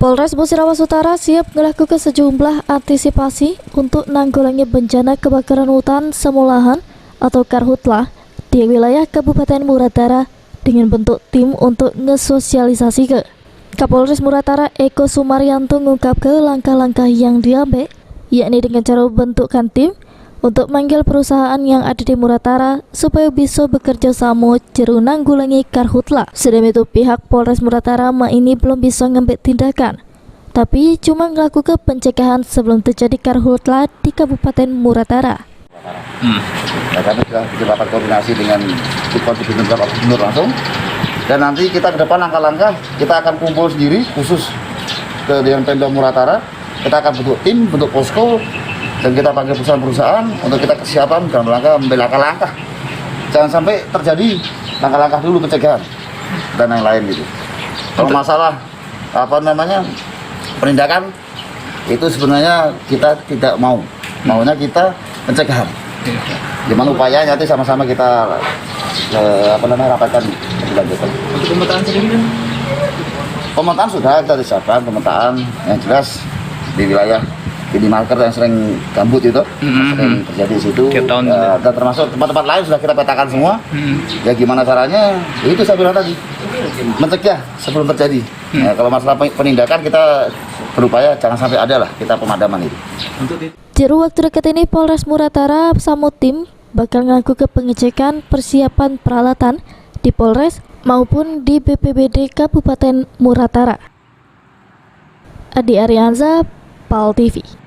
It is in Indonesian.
Polres Musirawas Utara siap melakukan sejumlah antisipasi untuk nanggulangi bencana kebakaran hutan semulahan atau karhutlah di wilayah Kabupaten Muratara dengan bentuk tim untuk ngesosialisasi ke. Kapolres Muratara Eko Sumaryanto mengungkapkan langkah-langkah yang diambil, yakni dengan cara membentukkan tim untuk manggil perusahaan yang ada di Muratara supaya bisa bekerja sama jeru nanggulangi karhutlah. Sedang itu pihak Polres Muratara ini belum bisa ngambil tindakan, tapi cuma melakukan pencegahan sebelum terjadi karhutlah di Kabupaten Muratara. Ya, kami sudah rapat koordinasi dengan Gubernur langsung, dan nanti kita ke depan langkah-langkah kita akan kumpul sendiri khusus dengan Pemda Muratara. Kita akan bentuk tim, bentuk posko, dan kita panggil perusahaan-perusahaan untuk kita kesiapan dalam rangka membela langkah. Jangan sampai terjadi langkah-langkah dulu pencegahan dan yang lain gitu. Kalau masalah penindakan itu sebenarnya kita tidak maunya kita pencegahan. Gimana upayanya nanti sama-sama kita rapatkan lanjutan. Untuk pemetaan sendiri? Pemetaan sudah kita disiapkan, pemetaan yang jelas di wilayah minimarket yang sering gambut itu, sering terjadi di situ, dan termasuk tempat-tempat lain sudah kita petakan semua. Ya gimana caranya? Itu saya bilang tadi, mencegah sebelum terjadi. Ya, kalau masalah penindakan kita berupaya jangan sampai ada lah kita pemadaman itu. Jeru waktu dekat ini Polres Muratara bersama tim bakal melakukan pengecekan persiapan peralatan di Polres maupun di BPBD Kabupaten Muratara. Adi Arianza, PAL TV.